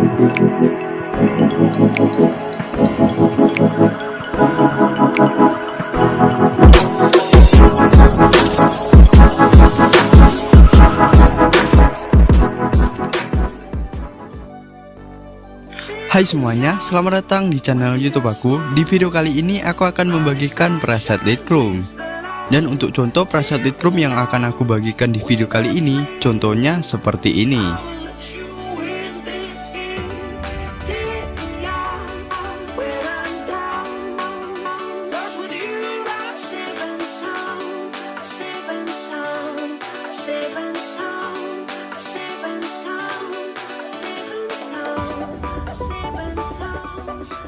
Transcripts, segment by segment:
Hai semuanya, selamat datang di channel YouTube aku. Di video kali ini aku akan membagikan preset Lightroom. Dan untuk contoh preset Lightroom yang akan aku bagikan di video kali ini, contohnya seperti ini.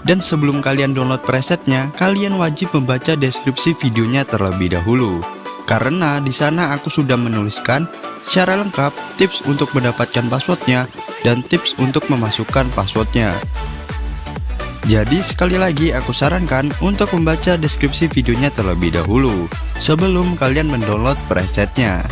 Dan sebelum kalian download presetnya, kalian wajib membaca deskripsi videonya terlebih dahulu. Karena di sana aku sudah menuliskan secara lengkap tips untuk mendapatkan passwordnya dan tips untuk memasukkan passwordnya. Jadi sekali lagi aku sarankan untuk membaca deskripsi videonya terlebih dahulu sebelum kalian mendownload presetnya.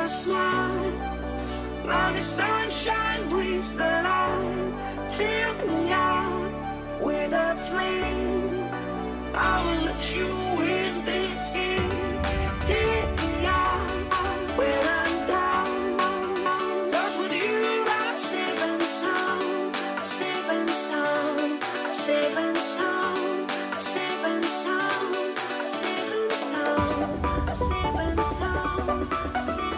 Smile, now the sunshine brings the light. Fill me out with a flame. I will let you in this game. Take me out when I'm down. 'Cause with you I'm safe and sound, safe and sound, safe and sound, safe and sound, safe and sound, safe and sound, safe.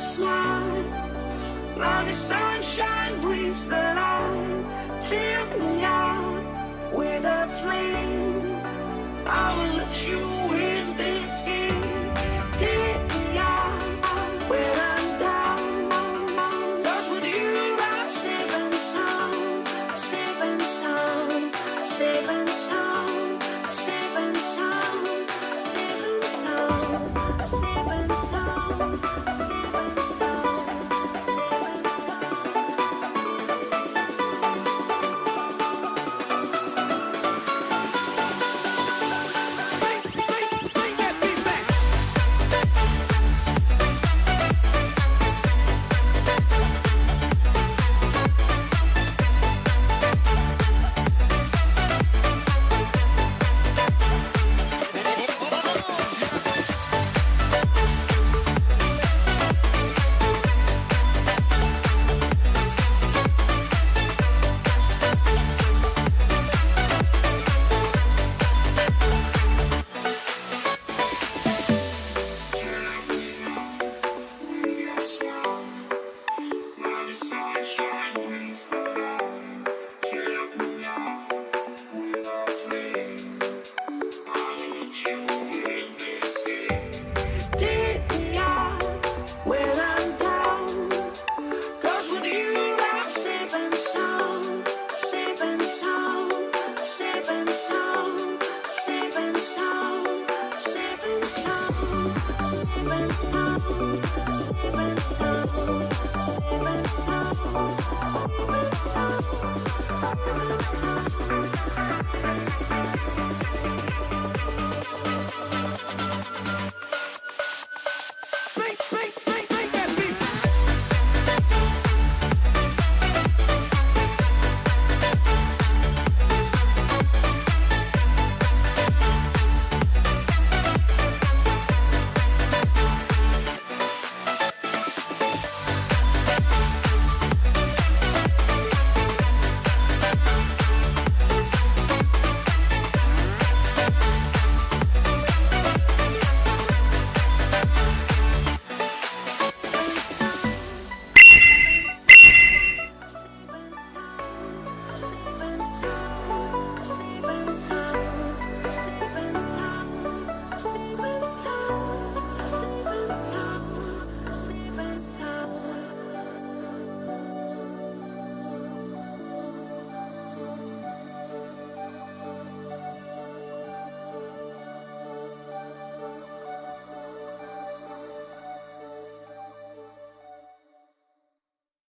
Smile, now the sunshine brings the light. Fill me out with a flame. I will let you in this game. Take me out when I'm down. 'Cause with you I'm safe and sound, safe and sound, safe and sound, safe and sound, safe and sound, safe and sound.